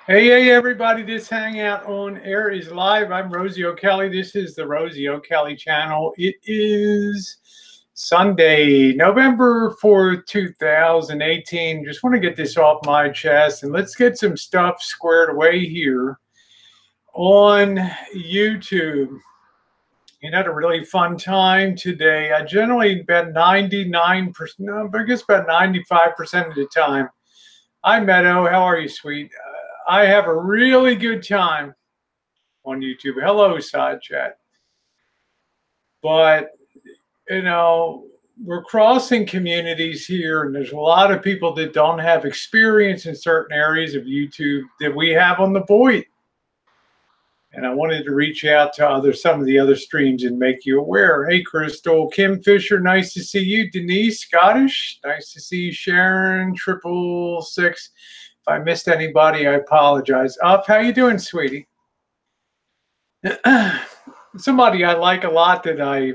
Hey, everybody, this Hangout on Air is live. I'm Rosie O'Kelly. This is the Rosie O'Kelly channel. It is Sunday, November 4th, 2018. Just want to get this off my chest and let's get some stuff squared away here on YouTube. You had a really fun time today. I generally bet 99%, no, I guess about 95% of the time. Hi, Meadow. How are you, sweet? I have a really good time on YouTube. Hello, Side Chat. But, we're crossing communities here, and there's a lot of people that don't have experience in certain areas of YouTube that we have on the Boyd. And I wanted to reach out to some of the other streams and make you aware. Hey, Crystal, Kim Fisher, nice to see you. Denise Scottish, nice to see you. Sharon, 666. If I missed anybody, I apologize. Up, how you doing, sweetie? Somebody I like a lot that I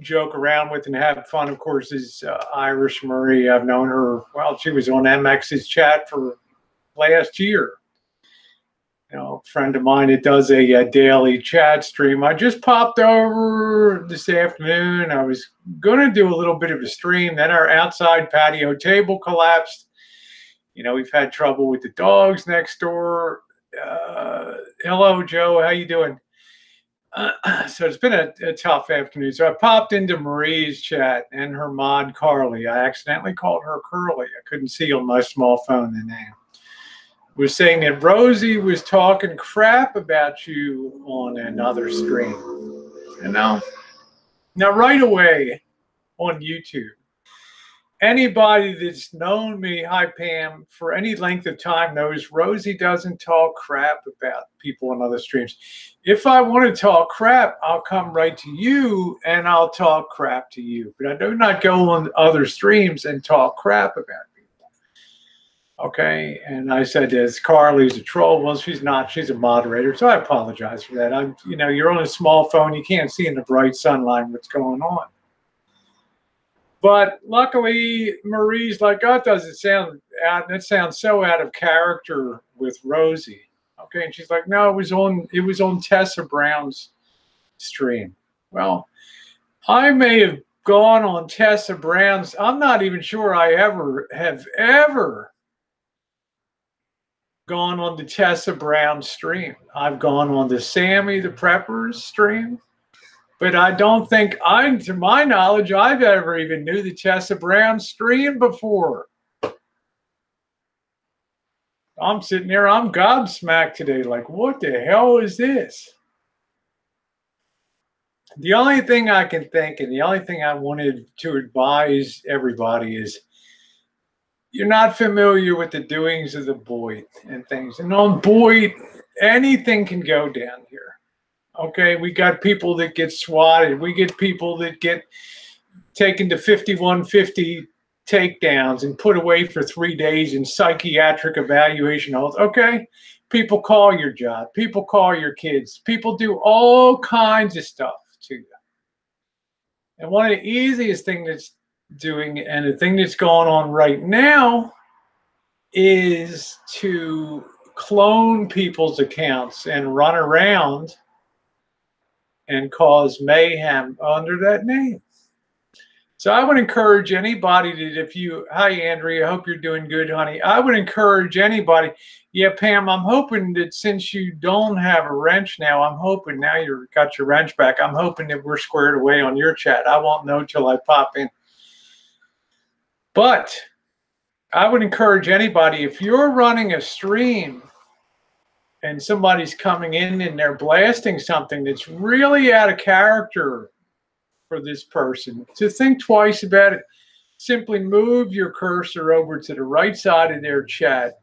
joke around with and have fun, of course, is Irish Murray. I've known her, well, she was on MX's chat for last year. A friend of mine that does a daily chat stream. I just popped over this afternoon. I was going to do a little bit of a stream. Then our outside patio table collapsed. We've had trouble with the dogs next door. Hello, Joe. How you doing? So it's been a tough afternoon. So I popped into Marie's chat and her mod, Carly. I accidentally called her Curly. I couldn't see on my small phone the name. Was saying that Rosie was talking crap about you on another stream. Now right away on YouTube, anybody that's known me, hi Pam, for any length of time knows Rosie doesn't talk crap about people on other streams. If I want to talk crap, I'll come right to you and I'll talk crap to you. But I do not go on other streams and talk crap about people. Okay, and I said, "Is Carly's a troll?" Well, she's not. She's a moderator, so I apologize for that. You're on a small phone. You can't see in the bright sunlight what's going on. But luckily, Marie's like, "Oh, it doesn't sound out. That sounds so out of character with Rosie." Okay, and she's like, "No, it was on Tessa Brown's stream." Well, I may have gone on Tessa Brown's. I'm not even sure I have ever gone on the Tessa Brown stream. I've gone on the Sammy the Prepper's stream, but I don't think to my knowledge, I've ever even knew the Tessa Brown stream before. I'm sitting there, I'm gobsmacked today. Like, what the hell is this? The only thing I can think, and the only thing I wanted to advise everybody is, you're not familiar with the doings of the Boyd and things. And on Boyd, anything can go down here. Okay, we got people that get swatted. We get people that get taken to 5150 takedowns and put away for 3 days in psychiatric evaluation halls. Okay, people call your job. People call your kids. People do all kinds of stuff to you. And one of the easiest things that's doing, and the thing that's going on right now, is to clone people's accounts and run around and cause mayhem under that name. So I would encourage anybody that hi Andrea, I hope you're doing good, honey. I would encourage anybody. Yeah, Pam, I'm hoping that since you don't have a wrench now, I'm hoping now you've got your wrench back. I'm hoping that we're squared away on your chat. I won't know till I pop in. But I would encourage anybody, if you're running a stream and somebody's coming in and they're blasting something that's really out of character for this person, to think twice about it. Simply move your cursor over to the right side of their chat,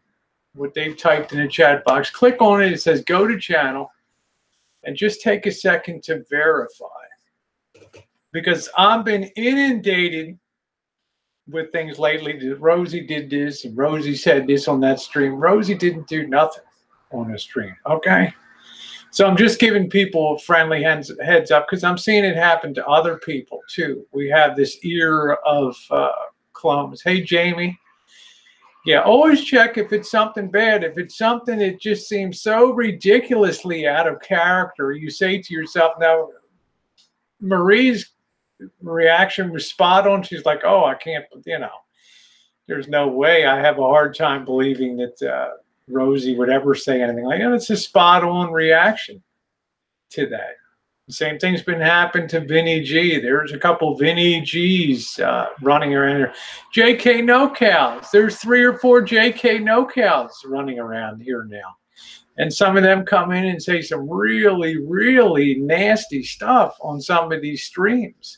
what they've typed in the chat box. Click on it. It says go to channel, and just take a second to verify. Because I've been inundated with things lately. Rosie did this, and Rosie said this on that stream. Rosie didn't do nothing on the stream, okay? So I'm just giving people a friendly heads up because I'm seeing it happen to other people too. We have this ear of clones. Hey, Jamie. Yeah, always check if it's something bad. If it's something that just seems so ridiculously out of character, you say to yourself, now, Marie's reaction was spot on. She's like, oh, I can't, there's no way. I have a hard time believing that Rosie would ever say anything like that. It's a spot on reaction to that. The same thing's been happening to Vinny G. There's a couple Vinny G's running around here. JK No Cows. There's 3 or 4 JK No Cows running around here now. And some of them come in and say some really, really nasty stuff on some of these streams.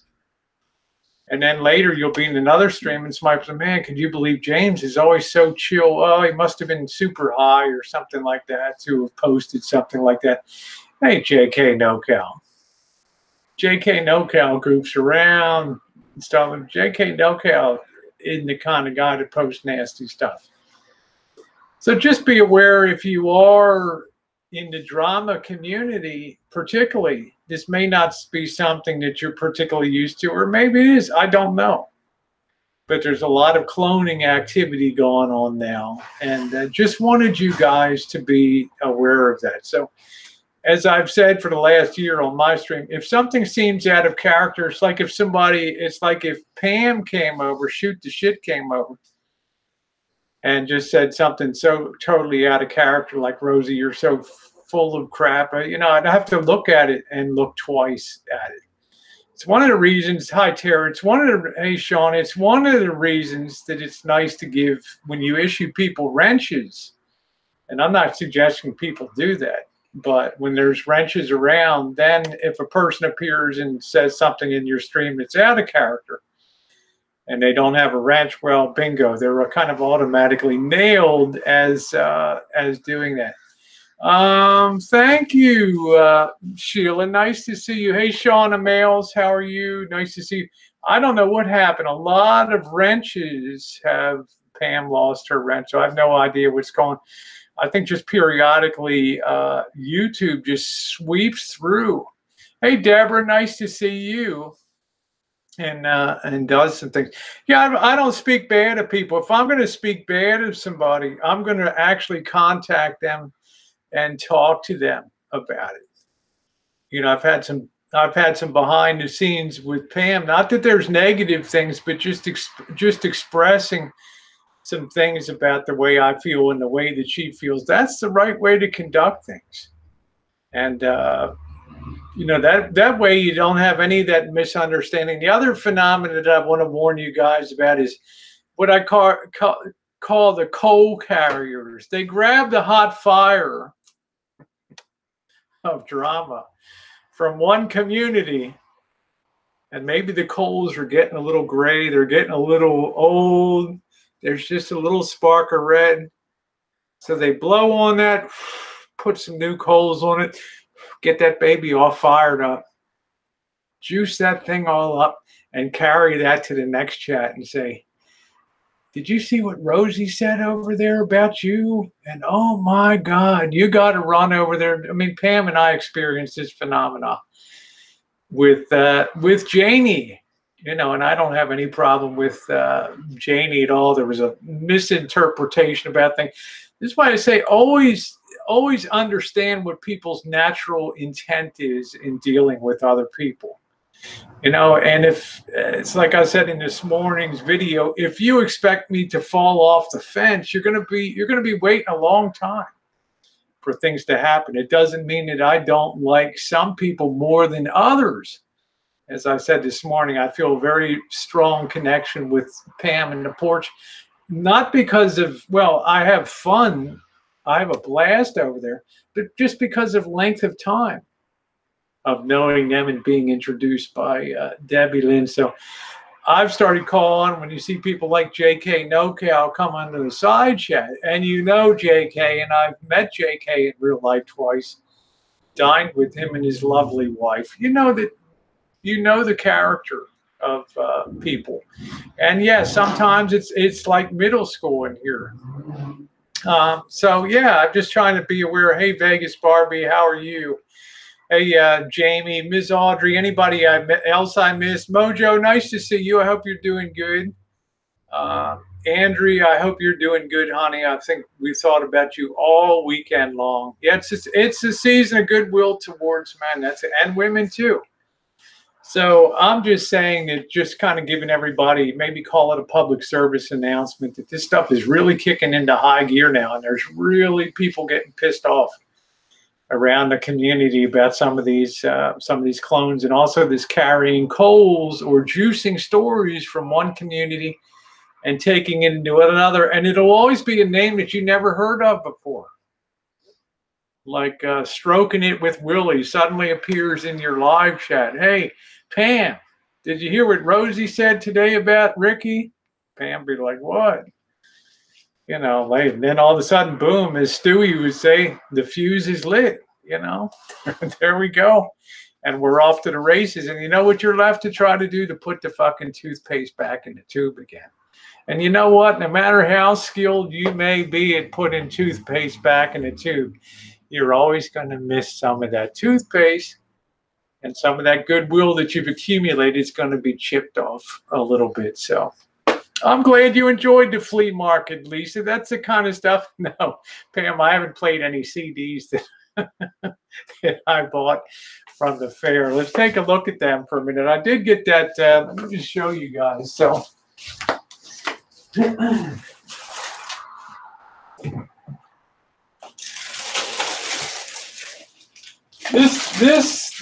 And then later you'll be in another stream and somebody says, man, could you believe James is always so chill? Oh, he must have been super high or something like that to have posted something like that. Hey, JK No Cow. JK No Cow groups around and stuff. JK No Cow isn't the kind of guy to post nasty stuff. So just be aware, if you are in the drama community, particularly, this may not be something that you're particularly used to, or maybe it is, I don't know. But there's a lot of cloning activity going on now, and just wanted you guys to be aware of that. So as I've said for the last year on my stream, if something seems out of character, it's like if Pam came over, Shoot the Shit came over, and just said something so totally out of character, like, Rosie, you're so full of crap. I'd have to look at it and look twice at it. It's one of the reasons, hi, Tara, hey, Sean, it's one of the reasons that it's nice to give, when you issue people wrenches, and I'm not suggesting people do that, but when there's wrenches around, then if a person appears and says something in your stream that's out of character, and they don't have a wrench, well, bingo, they're kind of automatically nailed as doing that. Thank you, Sheila. Nice to see you. Hey, Shauna Males, how are you? Nice to see you. I don't know what happened. A lot of wrenches have Pam lost her wrench, so I have no idea what's going on. I think just periodically YouTube just sweeps through. Hey, Deborah, nice to see you. And does some things. Yeah, I don't speak bad of people. If I'm going to speak bad of somebody, I'm going to actually contact them and talk to them about it. I've had some behind the scenes with Pam. Not that there's negative things, but just expressing some things about the way I feel and the way that she feels. That's the right way to conduct things. And that way you don't have any of that misunderstanding. The other phenomenon that I want to warn you guys about is what I call the coal carriers. They grab the hot fire of drama from one community, and maybe the coals are getting a little gray, they're getting a little old, there's just a little spark of red. So they blow on that, put some new coals on it, get that baby all fired up, juice that thing all up, and carry that to the next chat and say, did you see what Rosie said over there about you? And oh my God, you got to run over there. I mean, Pam and I experienced this phenomena with Janie, and I don't have any problem with Janie at all. There was a misinterpretation about things. This is why I say always understand what people's natural intent is in dealing with other people. And if it's like I said in this morning's video, if you expect me to fall off the fence, you're going to be waiting a long time for things to happen. It doesn't mean that I don't like some people more than others. As I said this morning, I feel a very strong connection with Pam and the porch, not because of, well, I have fun, I have a blast over there, but just because of length of time of knowing them and being introduced by Debbie Lynn. So I've started calling when you see people like JK No Cow come onto the side chat, and JK, and I've met JK in real life twice, dined with him and his lovely wife. The character of people, and yeah, sometimes it's like middle school in here. So yeah, I'm just trying to be aware. Hey, Vegas Barbie, how are you? Hey, Jamie, Ms. Audrey, anybody else I missed? Mojo, nice to see you. I hope you're doing good. Andrea, I hope you're doing good, honey. I think we thought about you all weekend long. Yeah, it's a season of goodwill towards men. That's it, and women too. So I'm just saying that, just kind of giving everybody, maybe call it a public service announcement, that this stuff is really kicking into high gear now, and there's really people getting pissed off around the community about some of these clones, and also this carrying coals or juicing stories from one community and taking it into another, and it'll always be a name that you never heard of before. Like Stroking It with Willie suddenly appears in your live chat. Hey, Pam, did you hear what Rosie said today about Ricky? Pam be like, what? You know, like, and then all of a sudden, boom, as Stewie would say, the fuse is lit, you know? There we go. And we're off to the races. And you know what you're left to try to do? To put the fucking toothpaste back in the tube again. And you know what? No matter how skilled you may be at putting toothpaste back in the tube, you're always going to miss some of that toothpaste, and some of that goodwill that you've accumulated is going to be chipped off a little bit. So I'm glad you enjoyed the flea market, Lisa. That's the kind of stuff. No, Pam, I haven't played any CDs that, that I bought from the fair. Let's take a look at them for a minute. I did get that. Let me just show you guys. So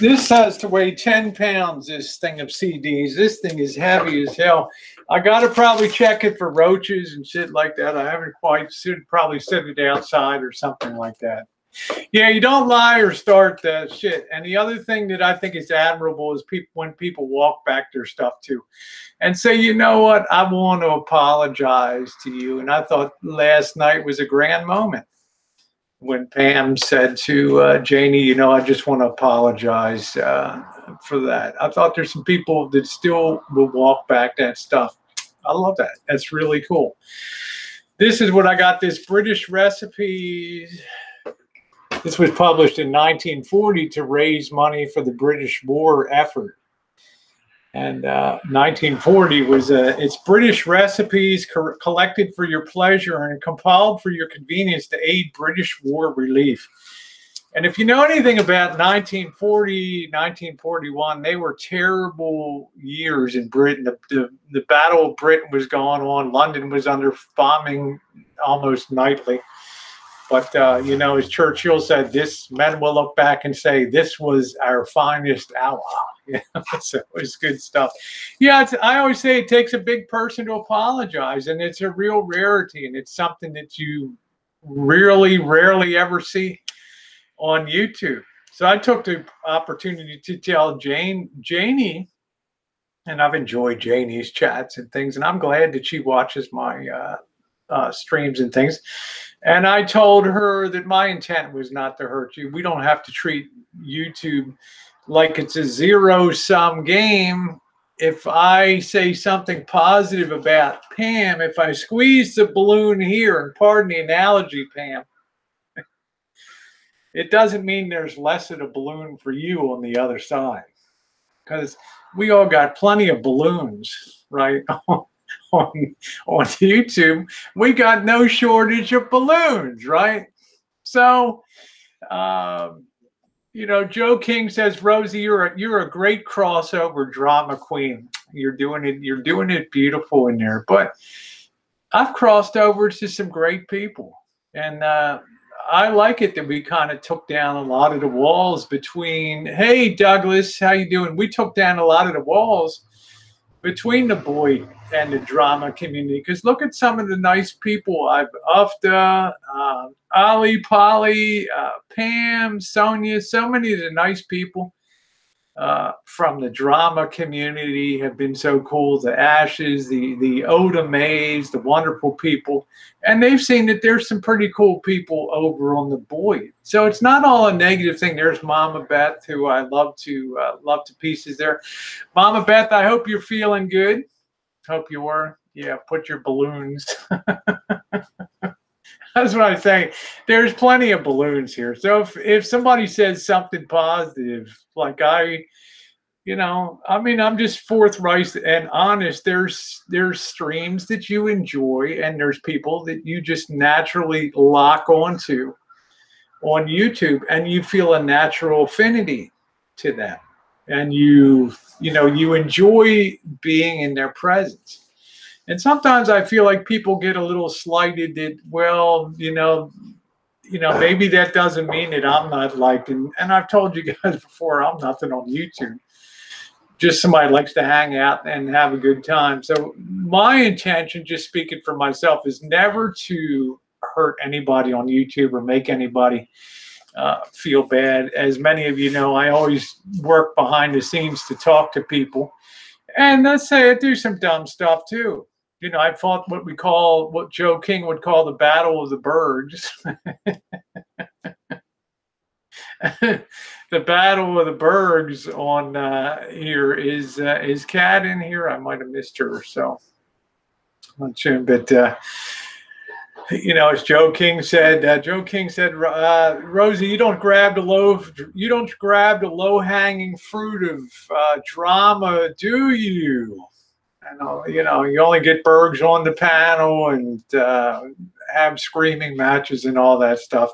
this has to weigh 10 pounds, this thing of CDs. This thing is heavy as hell. I got to probably check it for roaches and shit like that. I haven't quite, should probably set it outside or something like that. Yeah, you don't lie or start shit. And the other thing that I think is admirable is when people walk back their stuff too and say, you know what, I want to apologize to you. And I thought last night was a grand moment when Pam said to Janie, you know, I just want to apologize for that. I thought there's some people that still will walk back that stuff. I love that. That's really cool. This is what I got, this British recipe. This was published in 1940 to raise money for the British war effort. And 1940 was it's British recipes collected for your pleasure and compiled for your convenience to aid British war relief. And if you know anything about 1940, 1941, they were terrible years in Britain. The Battle of Britain was going on. London was under bombing almost nightly. But, you know, as Churchill said, men will look back and say, this was our finest hour. Yeah, so it was good stuff. Yeah, I always say it takes a big person to apologize, and it's a real rarity, and it's something that you really rarely ever see on YouTube. So I took the opportunity to tell Janie, and I've enjoyed Janie's chats and things, and I'm glad that she watches my streams and things. And I told her that my intent was not to hurt you. We don't have to treat YouTube like it's a zero-sum game. If I say something positive about Pam, if I squeeze the balloon here, and pardon the analogy, Pam, it doesn't mean there's less of a balloon for you on the other side. Because we all got plenty of balloons, right? on YouTube, we got no shortage of balloons, right? So, you know, Joe King says, Rosie, you're a great crossover drama queen. You're doing it beautiful in there. But I've crossed over to some great people, and I like it that we kind of took down a lot of the walls between. Hey, Douglas, how you doing? We took down a lot of the walls between the boy and the drama community, because look at some of the nice people. Ufta, Ali, Polly, Pam, Sonia, so many of the nice people from the drama community have been so cool. The Ashes, the Oda Mays, the wonderful people. And they've seen that there's some pretty cool people over on the Boyd. So it's not all a negative thing. There's Mama Beth, who I love to pieces there. Mama Beth, I hope you're feeling good. Hope you were. Yeah, put your balloons. That's what I'm saying. There's plenty of balloons here. So if somebody says something positive, like I You know, I mean, I'm just forthright and honest. There's streams that you enjoy, and there's people that you just naturally lock onto on YouTube, and you feel a natural affinity to them, and you enjoy being in their presence. And sometimes I feel like people get a little slighted that, well, maybe that doesn't mean that I'm not liked. And I've told you guys before, I'm nothing on YouTube. Just somebody likes to hang out and have a good time. So my intention, just speaking for myself, is never to hurt anybody on YouTube or make anybody feel bad. As many of you know, I always work behind the scenes to talk to people. And let's say I do some dumb stuff too. I fought what Joe King would call the Battle of the Bergs. The Battle of the Bergs on here is Kat in here? I might have missed her, so I'm not sure. But as Joe King said, Rosie, you don't grab the low-hanging fruit of drama, do you? You only get Bergs on the panel and have screaming matches and all that stuff.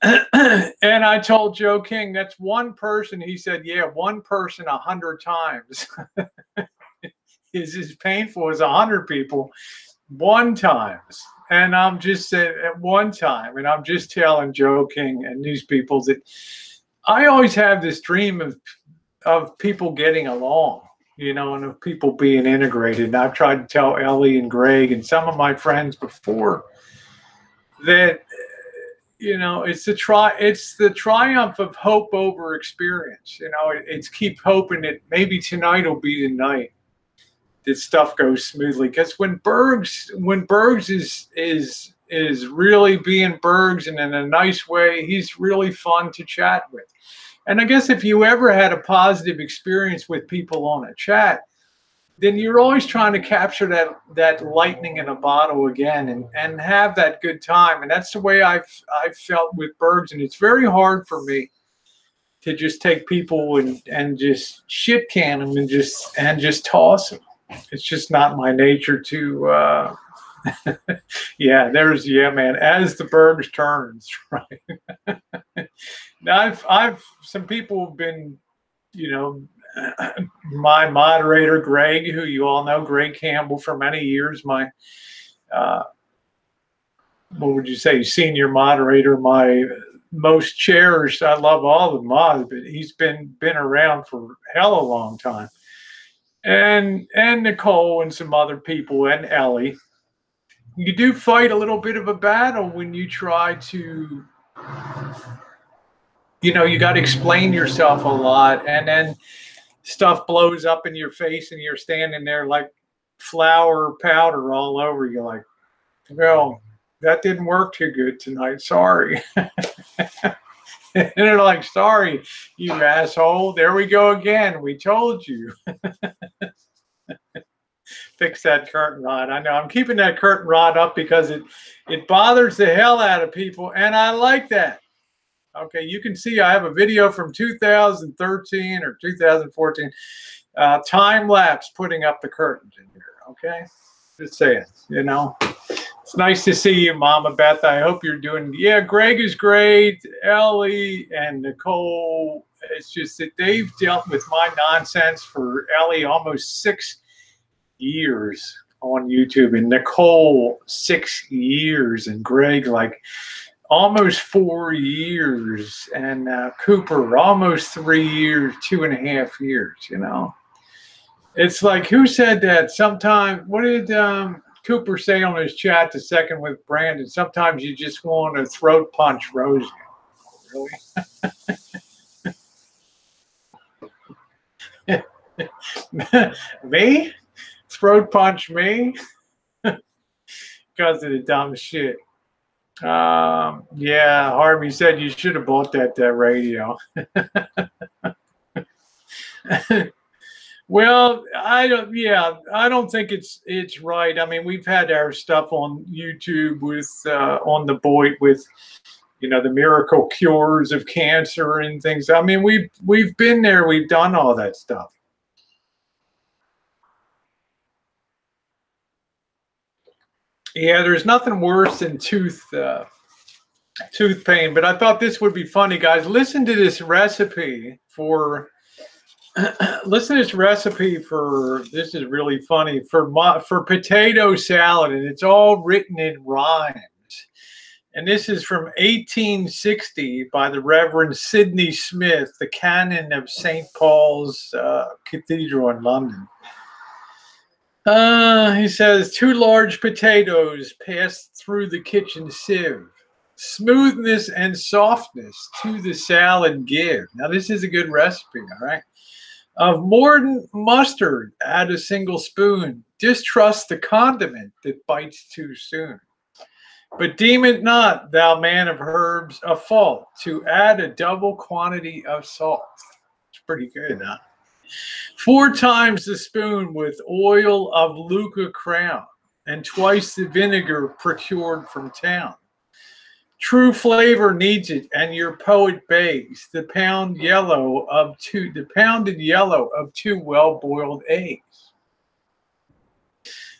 And I told Joe King, that's one person. He said, yeah, one person 100 times is as painful as 100 people one times. And I'm just saying at one time, and I'm just telling Joe King and these people that I always have this dream of people getting along, and of people being integrated. And I've tried to tell Ellie and Greg and some of my friends before that, it's the triumph of hope over experience. It's keep hoping that maybe tonight will be the night that stuff goes smoothly. Because when Bergs is really being Bergs and in a nice way, he's really fun to chat with. And I guess if you ever had a positive experience with people on a chat, then you're always trying to capture that lightning in a bottle again and have that good time. And that's the way I've felt with Bergs. And it's very hard for me to just take people and just shit can them and just toss them. It's just not my nature to man, as the Bergs turns, right? Now I've some people have been, my moderator, Greg, who you all know, Greg Campbell, for many years, my, what would you say, senior moderator, my most cherished. I love all the mods, but he's been around for hell a long time. And Nicole and some other people and Ellie. You do fight a little bit of a battle when you try to, you got to explain yourself a lot, and then stuff blows up in your face and you're standing there like flour powder all over you, like, well, that didn't work too good tonight, sorry. And they're like, sorry, you asshole, there we go again, we told you. Fix that curtain rod. I know I'm keeping that curtain rod up because it bothers the hell out of people, and I like that. Okay, you can see I have a video from 2013 or 2014, time lapse putting up the curtains in here. Okay, just saying, It's nice to see you, Mama Beth. I hope you're doing. Yeah, Greg is great. Ellie and Nicole. It's just that they've dealt with my nonsense for Ellie almost 6 years on YouTube, and Nicole 6 years, and Greg like almost 4 years, and Cooper almost 3 years, 2.5 years. It's like, who said that? Sometimes, what did Cooper say on his chat the second with Brandon? Sometimes you just want to throat punch Rosie. Really? Me? Throat punch me? Because of the dumb shit. Yeah, Harvey said you should have bought that radio. Well, I don't think it's right. I mean, we've had our stuff on YouTube with on the Boyd with, you know, the miracle cures of cancer and things. I mean, we've been there. We've done all that stuff. Yeah, there's nothing worse than tooth pain, but I thought this would be funny, guys. Listen to this recipe for. Listen to this recipe for. This is really funny for potato salad, and it's all written in rhymes. And this is from 1860 by the Reverend Sidney Smith, the canon of St. Paul's Cathedral in London. He says, 2 large potatoes passed through the kitchen sieve. Smoothness and softness to the salad give. Now, this is a good recipe, all right? Of mordant mustard, add a single spoon. Distrust the condiment that bites too soon. But deem it not, thou man of herbs, a fault to add a double quantity of salt. It's pretty good, huh? 4 times the spoon with oil of Lucca crown, and twice the vinegar procured from town. True flavor needs it, and your poet begs the pounded yellow of 2 well-boiled eggs.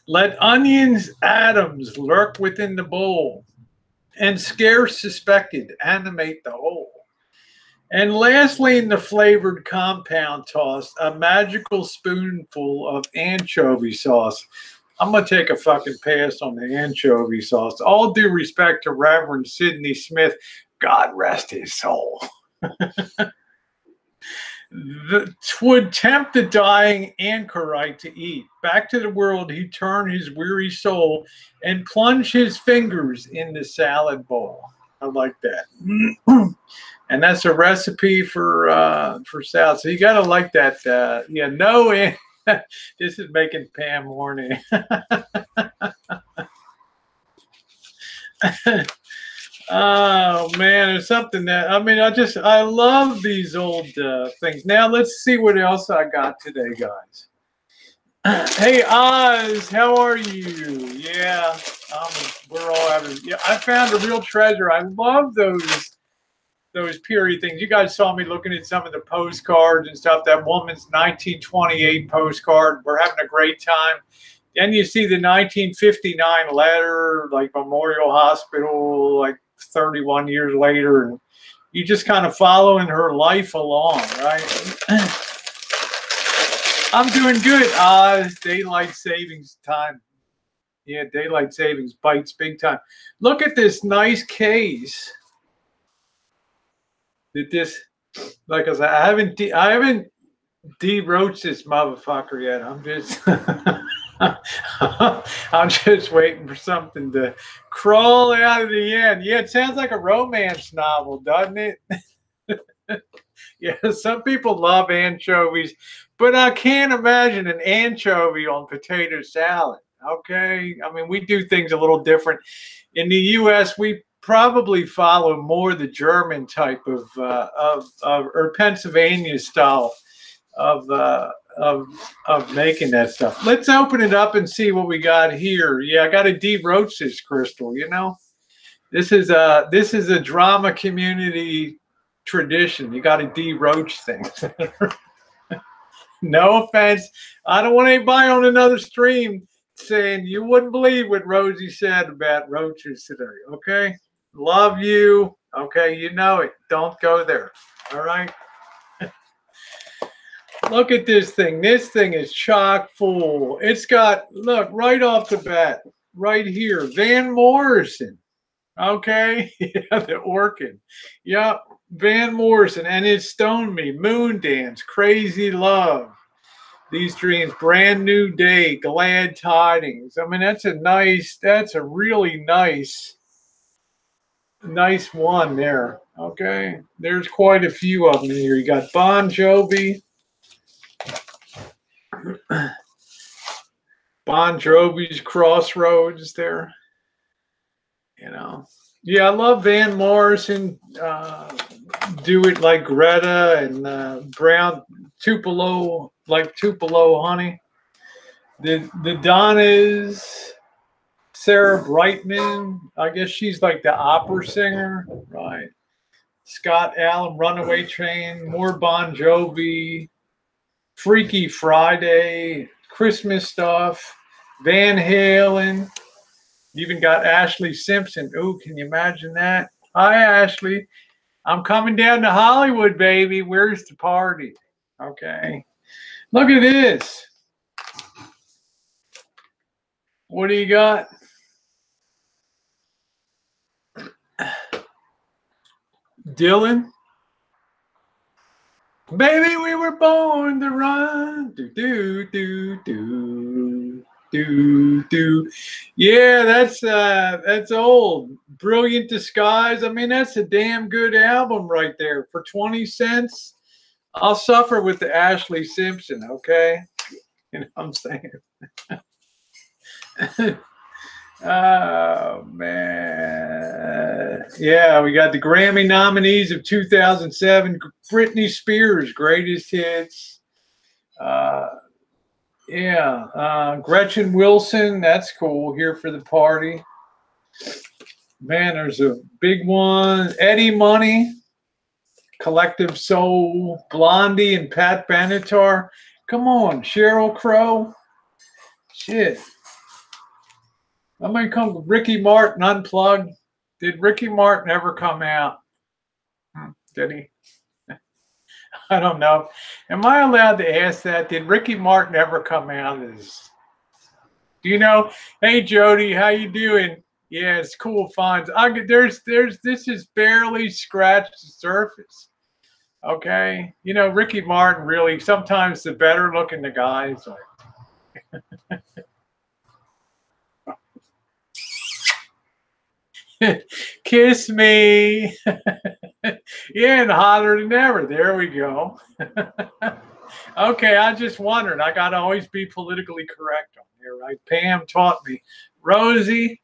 Let onions' atoms lurk within the bowl, and scarce suspected animate the whole. And lastly, in the flavored compound toss, a magical spoonful of anchovy sauce. I'm going to take a fucking pass on the anchovy sauce. All due respect to Reverend Sidney Smith. God rest his soul. Twould tempt the dying anchorite to eat. Back to the world he turned his weary soul and plunged his fingers in the salad bowl. I like that. And that's a recipe for salad. So you got to like that. Yeah, no, this is making Pam horny. Oh man, it's something that I love these old things. Now let's see what else I got today, guys. Hey Oz, how are you? Yeah, we're all having. Yeah, I found a real treasure. I love those period things. You guys saw me looking at some of the postcards and stuff. That woman's 1928 postcard. We're having a great time. Then you see the 1959 letter, like Memorial Hospital, like 31 years later, and you just kind of following her life along, right? I'm doing good. Daylight savings time. Yeah, daylight savings bites big time. Look at this nice case. Like I said, I haven't de-roached this motherfucker yet. I'm just I'm just waiting for something to crawl out of the end. Yeah, it sounds like a romance novel, doesn't it? Yeah, some people love anchovies, but I can't imagine an anchovy on potato salad. Okay, I mean, we do things a little different. In the U.S., we probably follow more the German type of or Pennsylvania style of making that stuff. Let's open it up and see what we got here. Yeah, I got to de-roach this crystal. You know, this is a drama community tradition. You got to de-roach things. No offense. I don't want anybody on another stream saying you wouldn't believe what Rosie said about roaches today. Okay, love you. Okay, you know it. Don't go there. All right. Look at this thing. This thing is chock full. It's got, look, right off the bat, right here, Van Morrison. Okay, yeah, the orchid. Yep, Van Morrison, and it stoned me. Moon Dance, Crazy Love, These Dreams, Brand New Day, Glad Tidings. I mean, that's a really nice one there. Okay, there's quite a few of them here. You got Bon Jovi. Bon Jovi's Crossroads there. You know, yeah, I love Van Morrison. Do It Like Greta and Brown Tupelo, like Tupelo Honey. The Donnas, Sarah Brightman, I guess she's like the opera singer, right? Scott Allen, Runaway Train, more Bon Jovi, Freaky Friday, Christmas stuff, Van Halen. You even got Ashley Simpson. Ooh, can you imagine that? Hi, Ashley. I'm coming down to Hollywood, baby. Where's the party? Okay. Look at this. What do you got? Dylan? Baby, we were born to run. Do, do, do, do. Do, do. Yeah, that's old. Brilliant Disguise. I mean, that's a damn good album right there. For 20 cents, I'll suffer with the Ashley Simpson, okay? You know what I'm saying? Oh, man. Yeah, we got the Grammy nominees of 2007. Britney Spears, Greatest Hits. Gretchen Wilson, that's cool, here for the party. Man, there's a big one. Eddie Money, Collective Soul, Blondie and Pat Benatar. Come on, Sheryl Crow. Shit. I'm going to come with Ricky Martin Unplugged. Did Ricky Martin ever come out? Did he? I don't know. Am I allowed to ask that? Did Ricky Martin ever come out? Do you know? Hey, Jody, how you doing? Yeah, it's cool finds. This is barely scratched the surface. Okay, you know, Ricky Martin really, sometimes the better looking the guys are. Kiss me. Yeah, and hotter than ever. There we go. Okay, I just wondered. I got to always be politically correct on here, right? Pam taught me. Rosie,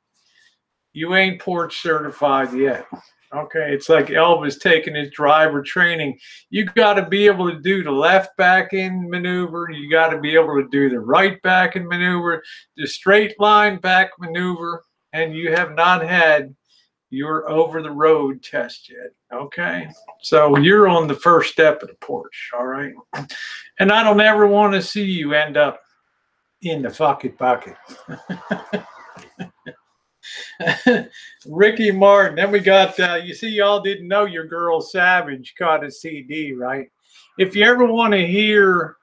you ain't porch certified yet. Okay, it's like Elvis taking his driver training. You got to be able to do the left back end maneuver. You got to be able to do the right back end maneuver, the straight line back maneuver, and you have not had your over the road test yet. Okay, so you're on the first step of the porch. All right, and I don't ever want to see you end up in the fucking bucket. Ricky Martin. Then we got, you see, y'all didn't know your girl Savage caught a CD, right? If you ever want to hear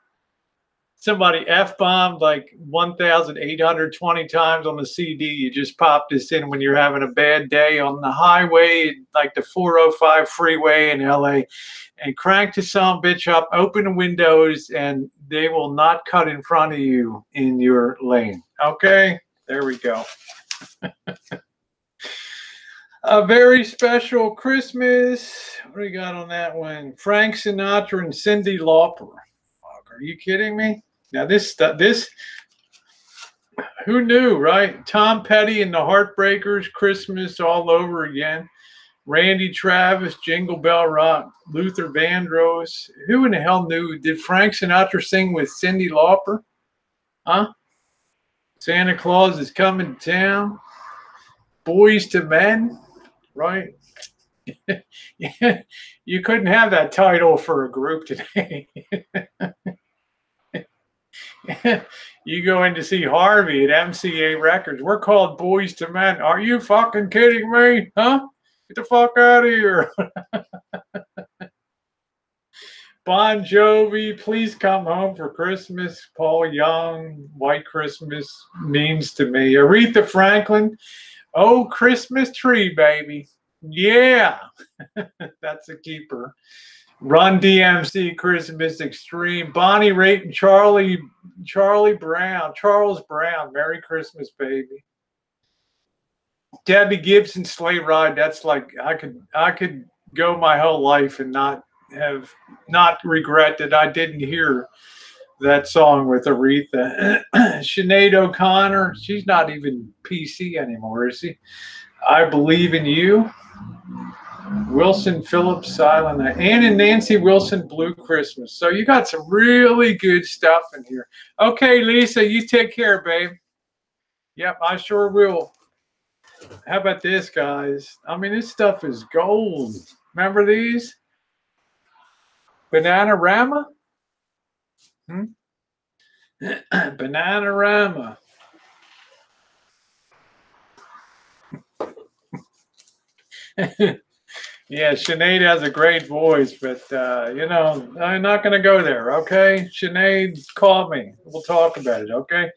somebody F-bombed like 1,820 times on the CD, you just pop this in when you're having a bad day on the highway, like the 405 freeway in LA, and crank the son bitch up, open the windows, and they will not cut in front of you in your lane. Okay? There we go. A very special Christmas. What do you got on that one? Frank Sinatra and Cyndi Lauper. Are you kidding me? Now this, who knew, right? Tom Petty and the Heartbreakers, Christmas all over again. Randy Travis, Jingle Bell Rock, Luther Vandross. Who in the hell knew? Did Frank Sinatra sing with Cyndi Lauper? Huh? Santa Claus is coming to town. Boys to Men, right? Yeah, you couldn't have that title for a group today. You go in to see Harvey at MCA Records. We're called Boys to Men. Are you fucking kidding me? Huh? Get the fuck out of here. Bon Jovi, Please Come Home for Christmas. Paul Young, White Christmas means to me. Aretha Franklin, Oh Christmas Tree, baby. Yeah, that's a keeper. Run DMC, Christmas Extreme. Bonnie Raitt and Charles Brown, Merry Christmas, baby. Debbie Gibson, Sleigh Ride. That's like I could go my whole life and not regret that I didn't hear that song with Aretha. Sinead O'Connor, she's not even PC anymore, is she? I Believe in You. Wilson Phillips, Silent Night. Ann and Nancy Wilson, Blue Christmas. So you got some really good stuff in here. Okay, Lisa, you take care, babe. Yep, I sure will. How about this, guys? I mean, this stuff is gold. Remember these? Bananarama? Hmm? Bananarama. Yeah, Sinead has a great voice, but you know, I'm not going to go there. Okay, Sinead, call me. We'll talk about it. Okay,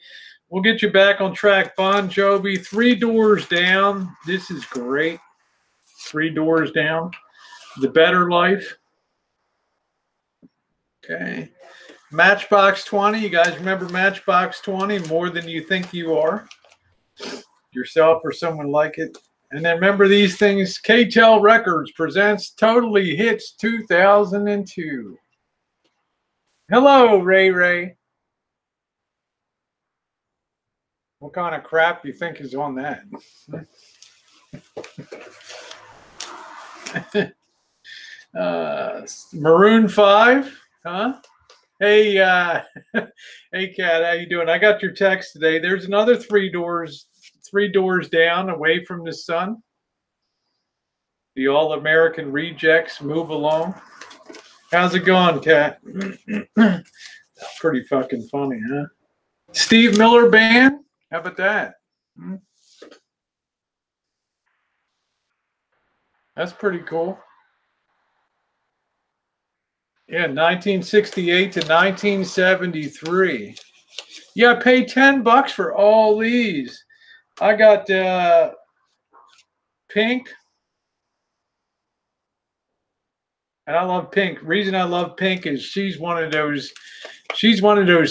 we'll get you back on track. Bon Jovi, Three Doors Down. This is great. Three Doors Down. The Better Life. Okay. Matchbox 20. You guys remember Matchbox 20? More Than You Think You Are. Yourself or someone like it. And then remember these things. K-Tel Records presents Totally Hits 2002. Hello, Ray Ray. What kind of crap do you think is on that? Maroon 5, huh? Hey, hey, Kat, how you doing? I got your text today. There's another three doors down, Away from the Sun. The All-American Rejects, Move Along. How's it going, Kat? Pretty fucking funny, huh? Steve Miller Band. How about that? That's pretty cool. Yeah, 1968 to 1973. Yeah, I paid $10 for all these. I got Pink. And I love Pink. Reason I love Pink is she's one of those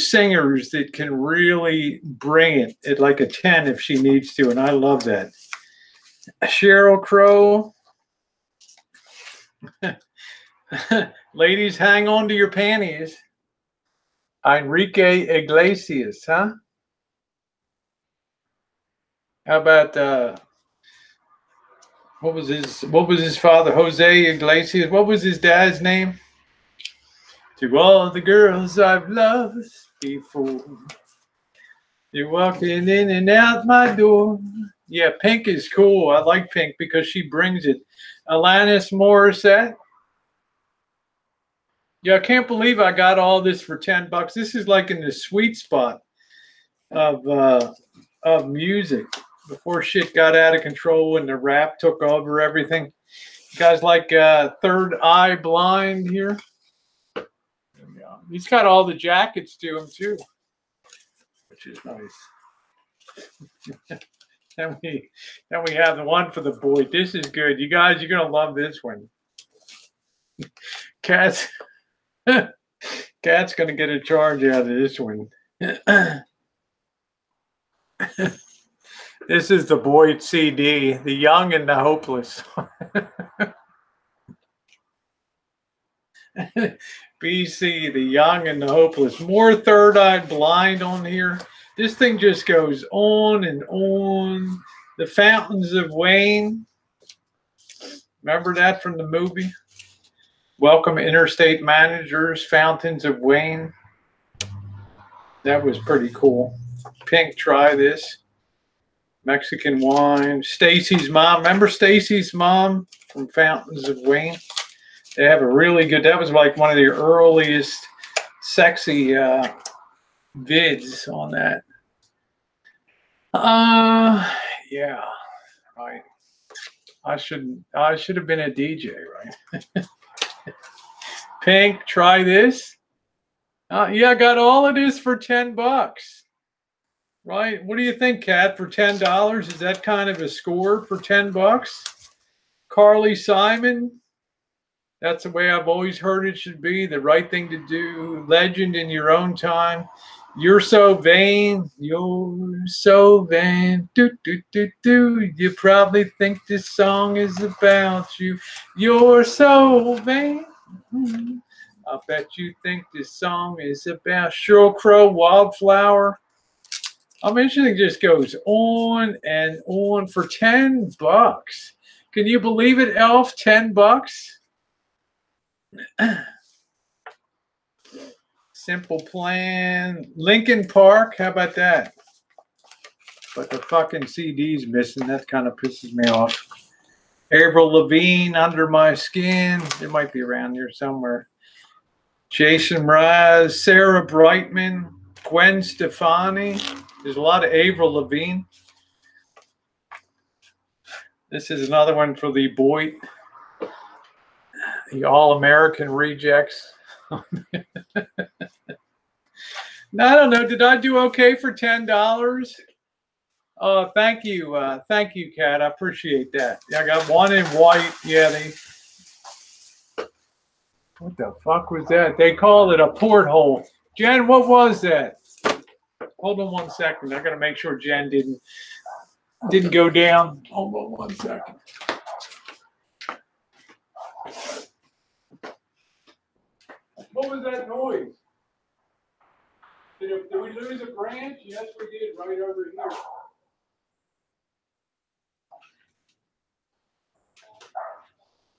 singers that can really bring it at like a 10 if she needs to, and I love that. Sheryl Crow. Ladies, hang on to your panties. Enrique Iglesias, huh? How about what was his father? Jose Iglesias. What was his dad's name? To all the girls I've loved before, you're walking in and out my door. Yeah, Pink is cool. I like Pink because she brings it. Alanis Morissette. Yeah, I can't believe I got all this for $10. This is like in the sweet spot of music before shit got out of control and the rap took over everything. You guys like Third Eye Blind here? Yeah. He's got all the jackets to him too, which is nice. then we have the one for the boy. This is good. You guys, you're gonna love this one. Cat's gonna get a charge out of this one. This is the Boyd CD, The Young and the Hopeless. BC, The Young and the Hopeless. More Third Eye Blind on here. This thing just goes on and on. The Fountains of Wayne. Remember that from the movie? Welcome Interstate Managers, Fountains of Wayne. That was pretty cool. Pink, Try This. Mexican Wine. Stacy's Mom. Remember Stacy's Mom from Fountains of Wayne? They have a really good, that was like one of the earliest sexy vids on that. Yeah, right. I should have been a DJ, right? Pink, Try This. Yeah, I got all of this for $10. Right? What do you think, Kat? For $10, is that kind of a score for $10? Carly Simon. That's the way I've always heard it should be. The right thing to do. Legend in Your Own Time. You're So Vain. You're so vain. Do, do, do, do. You probably think this song is about you. You're so vain. I bet you think this song is about Sheryl Crow, Wildflower. I mean, this thing just goes on and on for $10. Can you believe it, Elf? $10? Simple Plan. Linkin Park. How about that? but the fucking CD's missing. That kind of pisses me off. Avril Lavigne, Under My Skin. It might be around here somewhere. Jason Mraz, Sarah Brightman, Gwen Stefani. There's a lot of Avril Lavigne. This is another one for the boy, the All-American Rejects. I don't know. Did I do okay for $10? Oh, thank you, Kat. I appreciate that. Yeah, I got one in white. Yeah, what the fuck was that? They called it a porthole. Jen, what was that? Hold on 1 second. I gotta make sure Jen didn't go down. Hold on 1 second. What was that noise? Did we lose a branch? Yes, we did, right over here.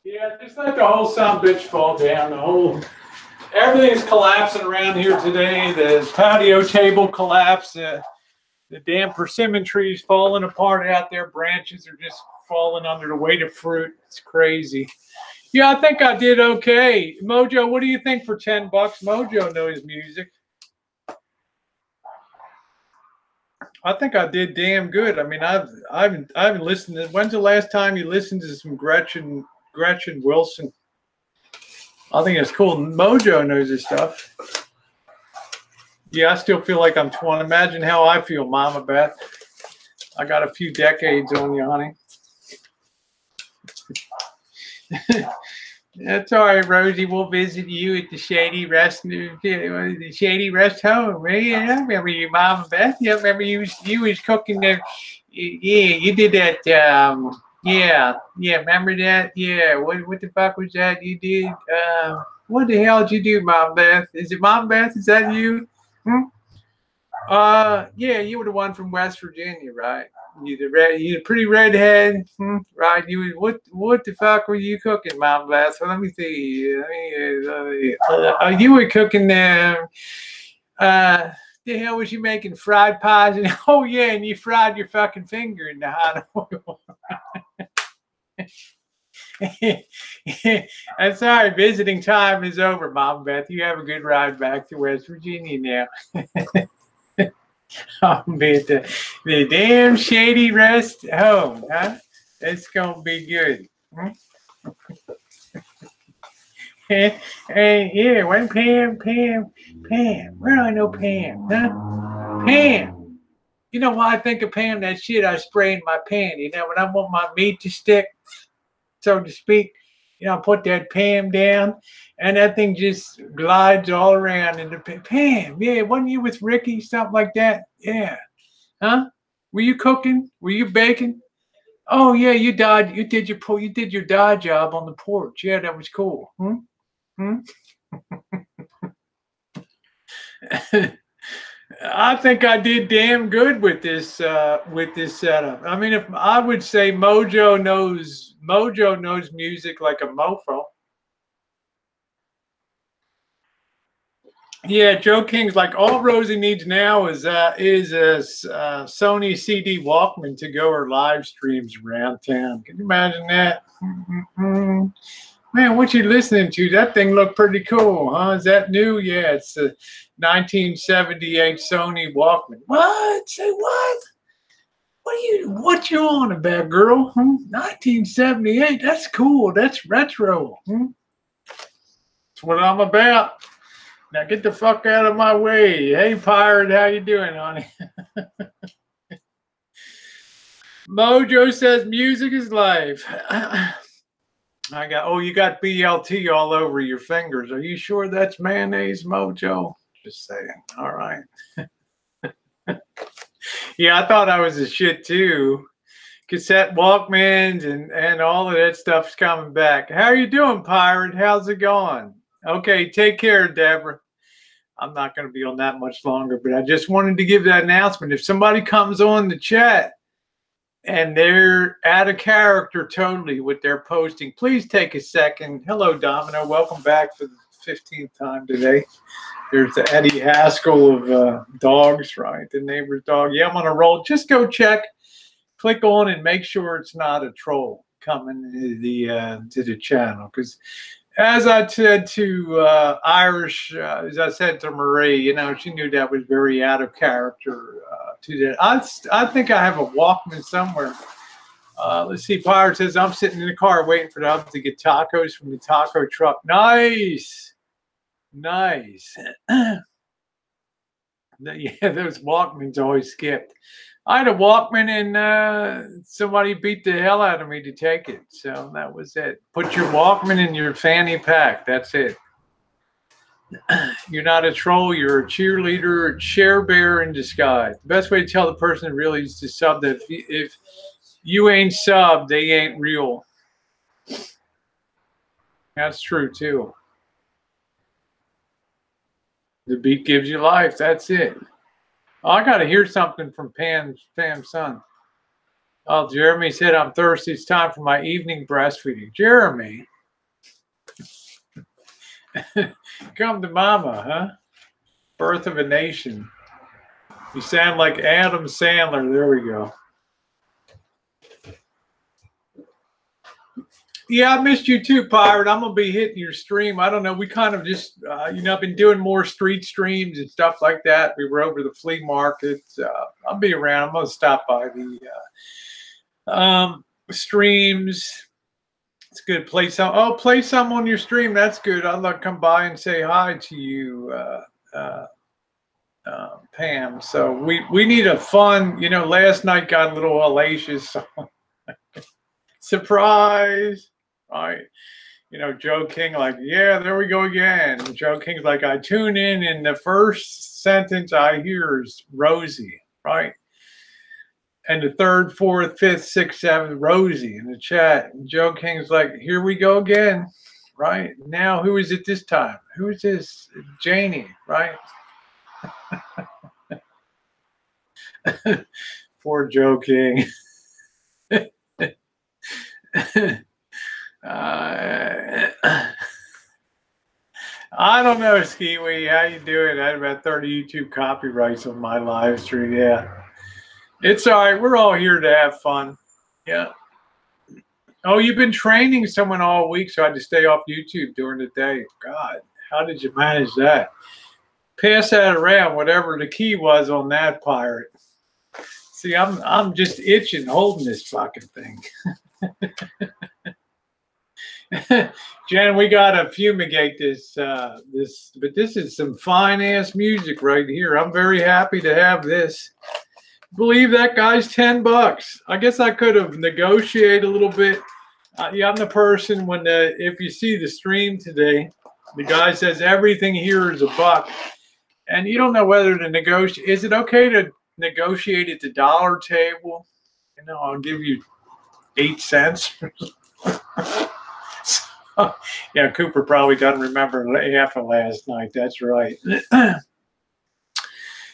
Yeah, just let the whole bitch fall down. Everything's collapsing around here today. The patio table collapsed. The damn persimmon trees falling apart out there. Branches are just falling under the weight of fruit. It's crazy. Yeah, I think I did okay. Mojo, what do you think for $10? Mojo knows music. I think I did damn good. I mean, I've listened to. When's the last time you listened to some Gretchen Wilson? I think it's cool. Mojo knows his stuff. Yeah, I still feel like I'm 20. Imagine how I feel, Mama Beth. I got a few decades on you, honey. That's all right, Rosie. We'll visit you at the Shady Rest Home. Yeah, I remember you, Mama Beth. Yeah, I remember you was cooking the. Yeah, you did that. Yeah, remember that? Yeah, what the fuck was that you did? What the hell did you do, Mom Beth? Is it Mom Beth? Is that you? Yeah, you were the one from West Virginia, right? You the pretty redhead, right? What the fuck were you cooking, Mom Beth? So let me see. You were cooking them. The hell was you making? Fried pies? And oh yeah, and you fried your fucking finger in the hot oil. I'm sorry, visiting time is over, Mom Beth. You have a good ride back to West Virginia now. I'll be at the damn Shady Rest Home, huh? It's gonna be good. Hey, yeah, when Pam. Where do I know Pam? Huh? Pam. You know why I think of Pam? That shit I spray in my pan. You know, when I want my meat to stick, so to speak, you know, I put that Pam down, and that thing just glides all around in the Pam. Yeah, wasn't you with Ricky? Something like that. Yeah. Huh? Were you cooking? Were you baking? Oh yeah, you died. You did your dye job on the porch. Yeah, that was cool. I think I did damn good with this setup. I mean, if I would say Mojo knows music like a mofo. Yeah, Joe King's like, all Rosie needs now is a Sony CD Walkman to go her live streams around town. Can you imagine that? Man, what you listening to? That thing looked pretty cool, huh? Is that new? Yeah, it's a 1978 Sony Walkman. What? Say what? What you on about, girl? 1978. That's cool. That's retro. That's what I'm about. Now get the fuck out of my way. Hey, Pirate, how you doing, honey? Mojo says music is life. You got BLT all over your fingers. Are you sure that's mayonnaise, Mojo? Just saying. All right. Yeah, I thought I was a shit too. Cassette Walkmans and all of that stuff's coming back. How are you doing, Pirate? How's it going? Okay, take care, Deborah. I'm not going to be on that much longer, but I just wanted to give that announcement. If somebody comes on the chat and they're out of character totally with their posting, please take a second. Hello, Domino. Welcome back for 15th time today. There's the Eddie Haskell of dogs, right? The neighbor's dog. Yeah, I'm on a roll. Just go check, click on, and make sure it's not a troll coming to the channel. Because as I said to Irish, as I said to Marie, you know, she knew that was very out of character to that. I think I have a Walkman somewhere. Let's see. Pirate says, I'm sitting in the car waiting for them to get tacos from the taco truck. Nice. Nice. Yeah, those Walkmans always skipped. I had a Walkman and somebody beat the hell out of me to take it. So that was it. Put your Walkman in your fanny pack. That's it. You're not a troll. You're a cheerleader, share bear in disguise. The best way to tell the person really is to sub that if you ain't sub, they ain't real. That's true too. The beat gives you life. That's it. Oh, I got to hear something from Pam's son. Oh, Jeremy said, I'm thirsty. It's time for my evening breastfeeding. Jeremy. Come to mama, huh? Birth of a Nation. You sound like Adam Sandler. There we go. Yeah, I missed you too, Pirate. I'm going to be hitting your stream. I don't know. We kind of just, you know, I've been doing more street streams and stuff like that. We were over the flea market. I'll be around. I'm going to stop by the streams. It's good. Play some. Oh, play some on your stream. That's good. I'd like to come by and say hi to you, Pam. So we need a fun, you know, last night got a little hellacious. Surprise. Right. You know, Joe King, like, yeah, there we go again. And Joe King's like, I tune in and the first sentence I hear is Rosie, right? And the third, fourth, fifth, sixth, seventh, Rosie in the chat. And Joe King's like, here we go again, right? Now, who is it this time? Who is this? Janie, right? Poor Joe King. I don't know, Skiwee. How you doing? I had about 30 YouTube copyrights on my live stream. Yeah. It's all right. We're all here to have fun. Yeah. Oh, you've been training someone all week, so I had to stay off YouTube during the day. God, how did you manage that? Pass that around, whatever the key was on that, Pirate. See, I'm just itching holding this fucking thing. Jen, we gotta fumigate this, but this is some fine ass music right here. I'm very happy to have this. Believe that guy's $10. I guess I could have negotiated a little bit. Yeah, I'm the person when if you see the stream today, the guy says everything here is $1, and you don't know whether to negotiate. Is it okay to negotiate at the dollar table? You know, I'll give you 8 cents. Yeah, Cooper probably doesn't remember half of last night. That's right.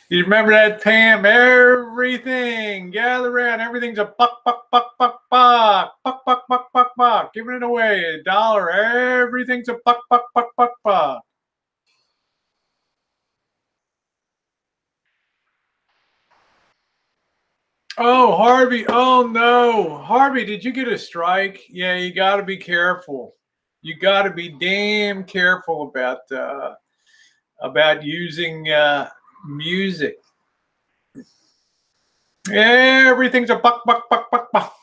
You remember that, Pam? Everything. Gather around. Everything's a buck, buck, buck, buck, buck. Buck, buck, buck, buck, buck. Giving it away. $1. Everything's a buck, buck, buck, buck, buck. Oh, Harvey. Oh, no. Harvey, did you get a strike? Yeah, you got to be careful. You got to be damn careful about using music. Everything's a buck, buck, buck, buck, buck.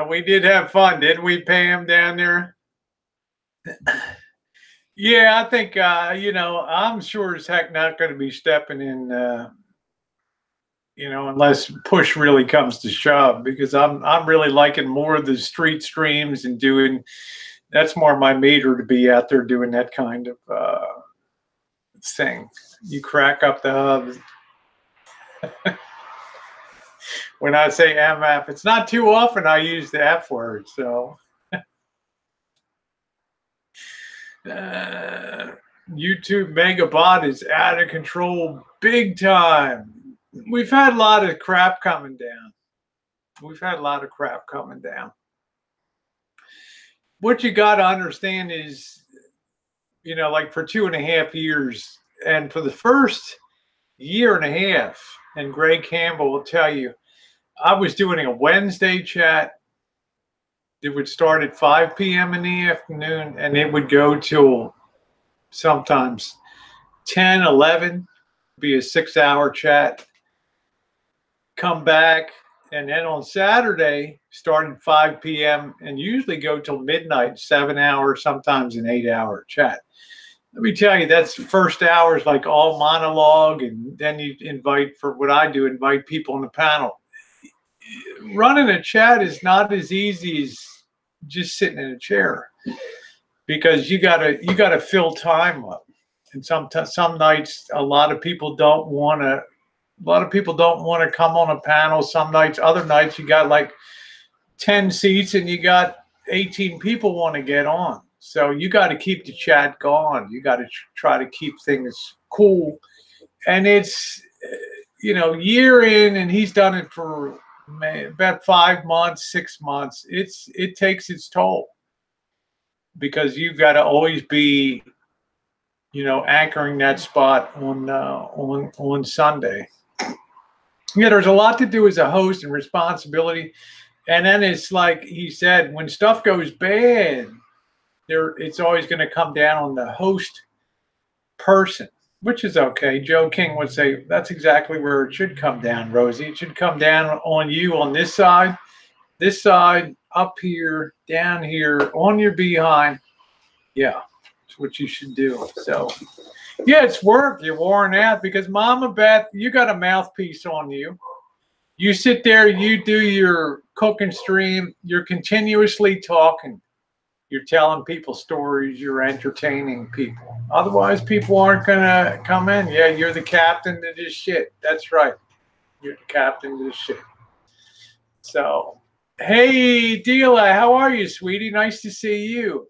We did have fun, didn't we, Pam, down there? Yeah, I think, you know, I'm sure as heck not going to be stepping in, you know, unless push really comes to shove, because I'm really liking more of the street streams and doing, that's more my meter to be out there doing that kind of thing. You crack up the hub. When I say MF, it's not too often I use the F word, so. YouTube Megabot is out of control big time. We've had a lot of crap coming down. what you got to understand is, like for 2.5 years, and for the first year and a half, and Greg Campbell will tell you, I was doing a Wednesday chat. It would start at 5 p.m. in the afternoon, and it would go till sometimes 10, 11, be a 6-hour chat. Come back, and then on Saturday, start at 5 p.m. and usually go till midnight, 7 hours, sometimes an 8-hour chat. Let me tell you, that's the first hour is like all monologue, and then you invite, for what I do, invite people on the panel. Running a chat is not as easy as just sitting in a chair, because you gotta fill time up, and some nights a lot of people don't want to come on a panel. Some nights, other nights, you got like 10 seats and you got 18 people want to get on. So you got to keep the chat going. You got to try to keep things cool. And it's, year in, and he's done it for about 5 months, 6 months. It takes its toll, because you've got to always be, anchoring that spot on Sunday. Yeah, there's a lot to do as a host and responsibility. And then it's like he said, when stuff goes bad, it's always going to come down on the host person, which is okay. Joe King would say that's exactly where it should come down, Rosie. It should come down on you on this side, up here, down here, on your behind. Yeah, it's what you should do. So, yeah, it's work. You're worn out because Mama Beth, you got a mouthpiece on you. You sit there, you do your cooking stream, you're continuously talking. You're telling people stories, you're entertaining people. Otherwise, people aren't going to come in. Yeah, you're the captain of this shit. That's right. You're the captain of this shit. So, hey, Deela, how are you, sweetie? Nice to see you.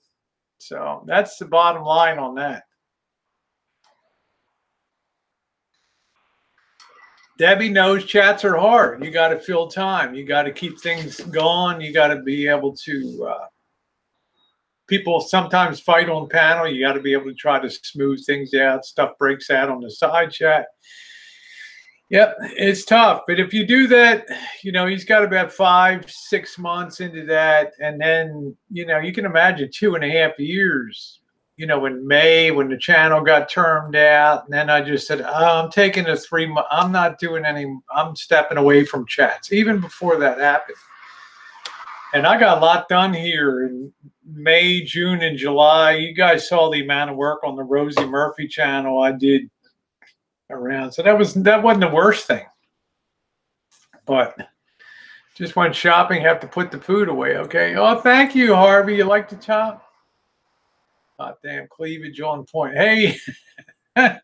So, that's the bottom line on that. Debbie knows chats are hard. You got to fill time. You got to keep things going. You got to be able to, people sometimes fight on panel. You got to be able to try to smooth things out. Stuff breaks out on the side chat. Yep, it's tough. But if you do that, he's got about 5-6 months into that. And then, you can imagine 2.5 years. In May, when the channel got termed out, and then I just said, I'm taking a 3 month, I'm not doing I'm stepping away from chats, even before that happened. And I got a lot done here in May, June, and July. You guys saw the amount of work on the Rosie Murphy channel I did around. So that wasn't the worst thing. But just went shopping, have to put the food away, okay? Oh, thank you, Harvey. You like to chop? Oh, damn, cleavage on point. Hey, how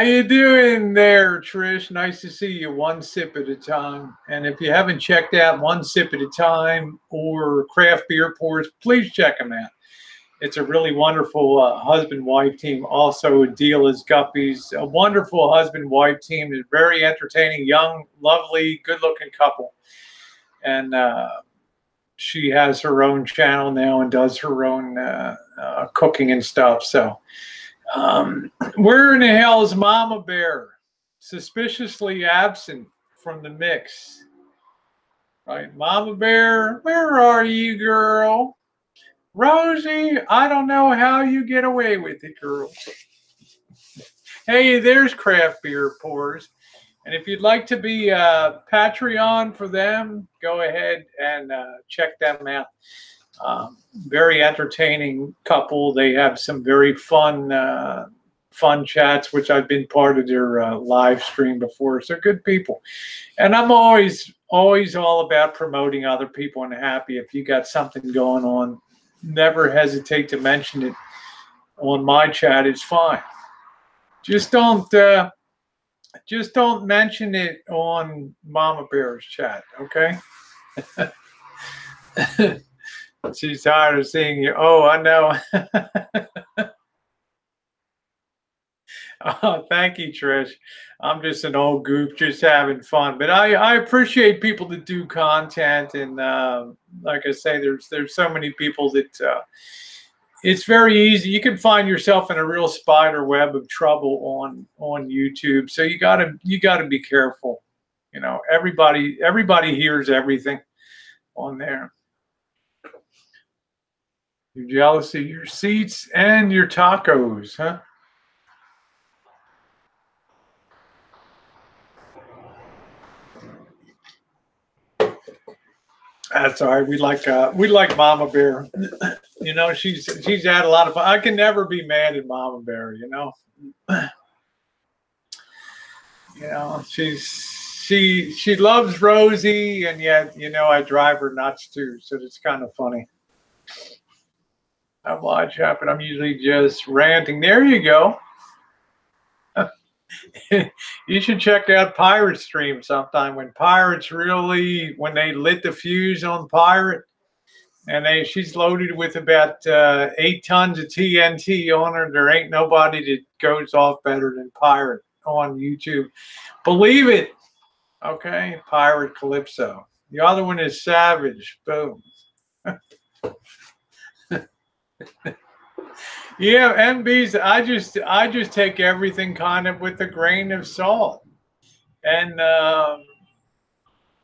you doing there, Trish? Nice to see you. One Sip at a Time. And if you haven't checked out One Sip at a Time or Craft Beer Pours, please check them out. It's a really wonderful husband-wife team. Also, Deela's Guppies, a wonderful husband-wife team. They're very entertaining, young, lovely, good-looking couple. And she has her own channel now and does her own cooking and stuff. So where in the hell is Mama Bear? Suspiciously absent from the mix. Right, Mama Bear, where are you, girl? Rosie, I don't know how you get away with it, girl. Hey, there's Craft Beer Pours. And if you'd like to be a Patreon for them, go ahead and check them out. Very entertaining couple. They have some very fun chats, which I've been part of their live stream before. So good people. And I'm always all about promoting other people and happy. If you got something going on, never hesitate to mention it on my chat. It's fine. Just don't mention it on Mama Bear's chat, okay? She's tired of seeing you. Oh, I know. Oh, thank you, Trish. I'm just an old goof, just having fun. But I appreciate people that do content, and like I say, there's so many people that it's very easy. You can find yourself in a real spider web of trouble on YouTube. So you gotta be careful. You know, everybody hears everything on there. You're jealous of your seats and your tacos, huh? That's all right. We like Mama Bear. You know, she's had a lot of fun. I can never be mad at Mama Bear. You know, she loves Rosie, and yet I drive her nuts too. So it's kind of funny. I watch happen. I'm usually just ranting. There you go. You should check out Pirate Stream sometime when when they lit the fuse on Pirate, and she's loaded with about 8 tons of TNT on her. There ain't nobody that goes off better than Pirate on YouTube. Believe it. Okay, Pirate Calypso. The other one is Savage. Boom. Yeah, MBs. I just take everything kind of with a grain of salt, and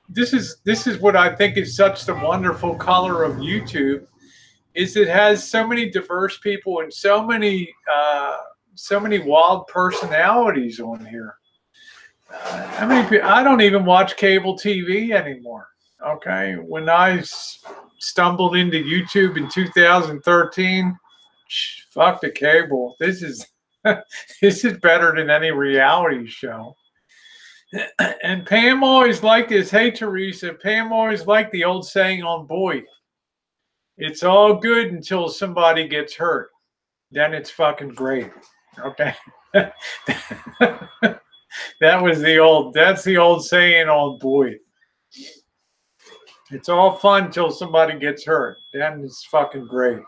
this is what I think is such the wonderful color of YouTube, is it has so many diverse people and so many wild personalities on here. How many people? I don't even watch cable TV anymore. Okay, when I stumbled into YouTube in 2013. Fuck the cable. This is this is better than any reality show. And Pam always liked this. Hey, Teresa. Pam always liked the old saying on Boyd. It's all good until somebody gets hurt. Then it's fucking great. Okay. That's the old saying on Boyd. It's all fun until somebody gets hurt. Then it's fucking great.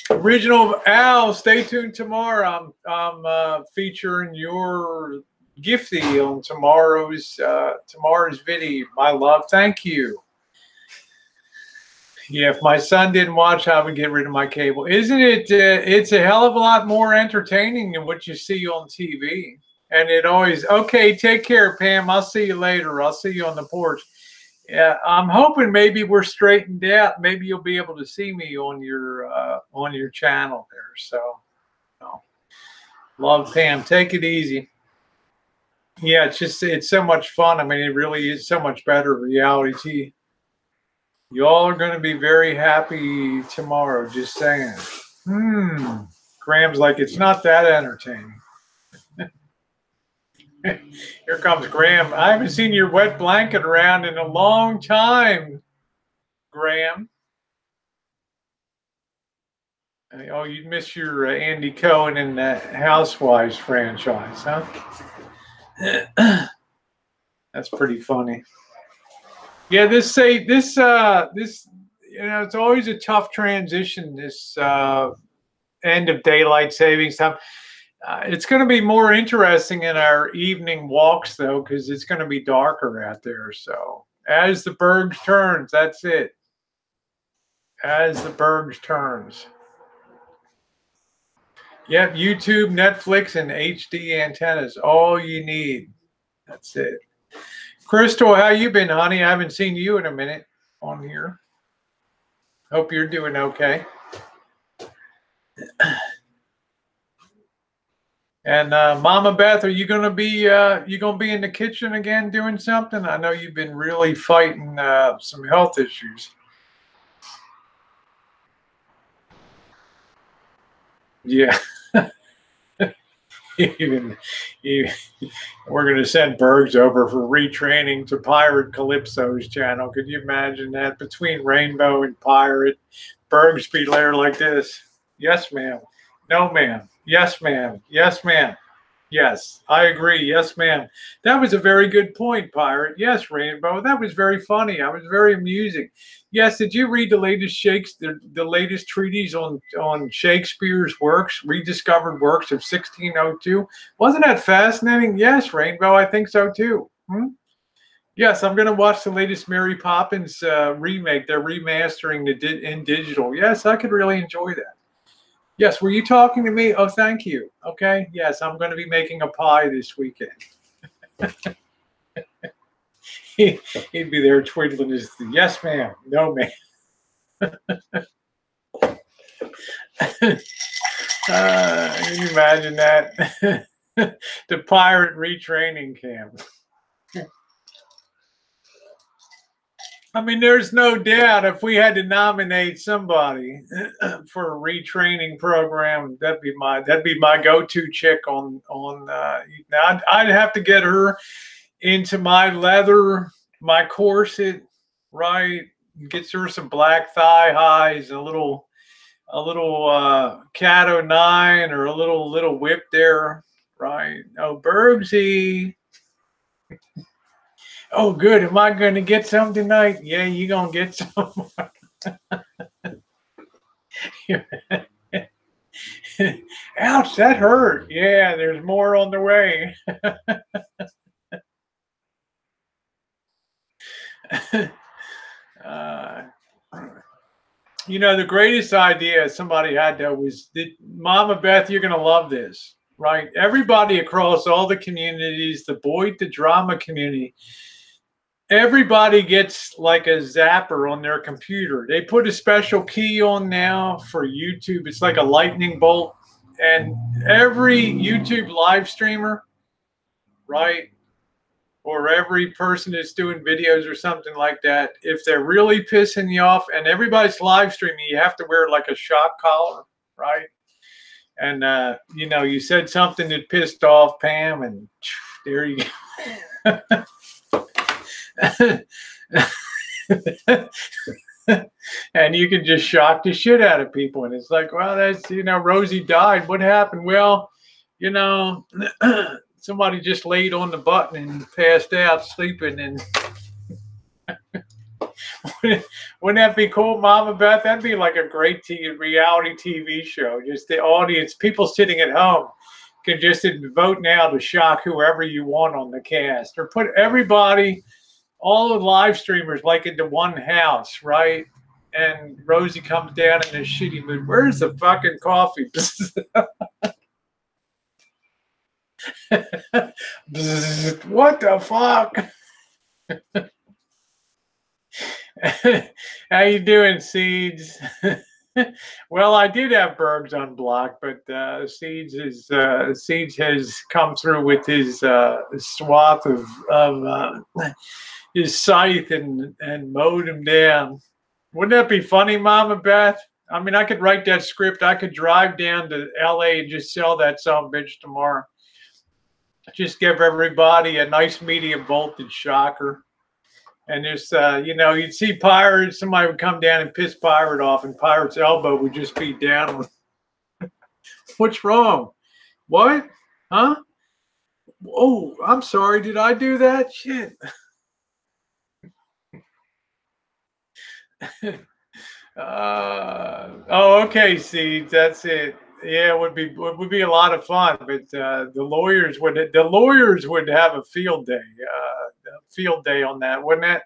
Original Al, stay tuned tomorrow. I'm featuring your Gifty on tomorrow's video. My love, thank you. Yeah, if my son didn't watch, I would get rid of my cable. Isn't it? It's a hell of a lot more entertaining than what you see on TV. And it always, okay, take care, Pam. I'll see you later. I'll see you on the porch. Yeah, I'm hoping maybe we're straightened out. Maybe you'll be able to see me on your channel there. So, love, Pam. Take it easy. Yeah, it's so much fun. I mean, it really is so much better reality TV. You all are going to be very happy tomorrow. Just saying. Graham's like, it's not that entertaining. Here comes Graham. I haven't seen your wet blanket around in a long time, Graham. Oh, you miss your Andy Cohen and the Housewives franchise, huh? That's pretty funny. Yeah, it's always a tough transition, this end of daylight savings time. It's going to be more interesting in our evening walks, though, because it's going to be darker out there. So as the Bergs turns, that's it. As the Bergs turns. Yep, YouTube, Netflix, and HD antennas. All you need. That's it. Crystal, how you been, honey? I haven't seen you in a minute on here. Hope you're doing okay. And Mama Beth, are you gonna be in the kitchen again doing something? I know you've been really fighting some health issues. Yeah. We're gonna send Bergs over for retraining to Pirate Calypso's channel. Could you imagine that? Between Rainbow and Pirate, Bergs be there like this. Yes, ma'am. No, ma'am. Yes, ma'am. Yes, ma'am. Yes, I agree. Yes, ma'am. That was a very good point, Pirate. Yes, Rainbow. That was very funny. I was very amusing. Yes, did you read the latest the latest treatise on Shakespeare's works, rediscovered works of 1602? Wasn't that fascinating? Yes, Rainbow. I think so too. Hmm? Yes, I'm going to watch the latest Mary Poppins remake. They're remastering in digital. Yes, I could really enjoy that. Yes, were you talking to me? Oh, thank you. Okay. Yes, I'm going to be making a pie this weekend. He'd be there twiddling his. Yes, ma'am. No, ma'am. Can you imagine that? The pirate retraining camp. I mean, there's no doubt if we had to nominate somebody for a retraining program, that'd be my go-to chick on. Now I'd have to get her into my leather, my corset, right? Gets her some black thigh highs, a little cat o' nine, or a little whip there, right? Oh, Bergsy. Oh, good. Am I going to get some tonight? Yeah, you gonna get some. Ouch, that hurt. Yeah, there's more on the way. uh, the greatest idea somebody had though was that, Mama Beth, you're gonna love this, right? Everybody across all the communities, the Boyd the Drama community, everybody gets like a zapper on their computer. They put a special key on now for YouTube. It's like a lightning bolt, and every YouTube live streamer, right? Or every person that's doing videos or something like that, if they're really pissing you off, and everybody's live streaming, you have to wear like a shock collar, right? And you said something that pissed off Pam, and there you go. And you can just shock the shit out of people, and it's like, well, that's Rosie died. What happened? Well, somebody just laid on the button and passed out sleeping. And wouldn't that be cool, Mama Beth? That'd be like a great reality TV show. Just the audience, people sitting at home can just vote now to shock whoever you want on the cast, or put everybody, all the live streamers, like into one house, right? And Rosie comes down in a shitty mood. Where's the fucking coffee? What the fuck? How you doing, Seeds? Well, I did have Bergs unblocked, but Seeds has come through with his swath of his scythe and mowed him down. Wouldn't that be funny, Mama Beth? I mean, I could write that script. I could drive down to LA and just sell that son of a bitch tomorrow. Just give everybody a nice medium voltage shocker. And there's, you'd see Pirate, somebody would come down and piss Pirate off, and Pirate's elbow would just be down. What's wrong? What? Huh? Oh, I'm sorry. Did I do that? Shit. Okay, Seeds. That's it. Yeah, it would be a lot of fun, but the lawyers would have a field day on that, wouldn't it?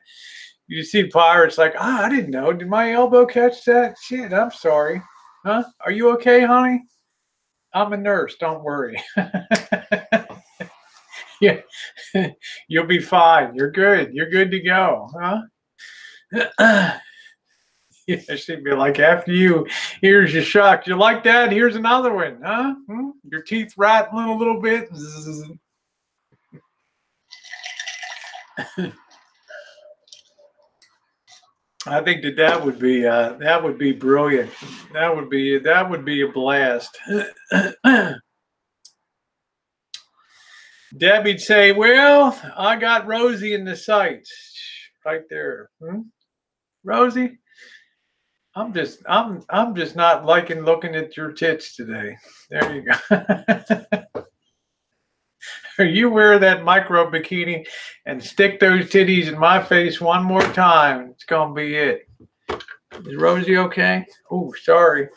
You see Pirates like, I didn't know. Did my elbow catch that? Shit, I'm sorry. Huh? Are you okay, honey? I'm a nurse. Don't worry. Yeah, you'll be fine. You're good. You're good to go, huh? Yeah, she'd be like, after you, here's your shock. You like that? Here's another one, huh? Your teeth rattling a little bit. I think that would be brilliant. That would be a blast. Debbie'd say, "Well, I got Rosie in the sights right there, Rosie. I'm just not liking looking at your tits today. There you go." You wear that micro bikini and stick those titties in my face one more time. It's gonna be it. Is Rosie okay? Oh, sorry.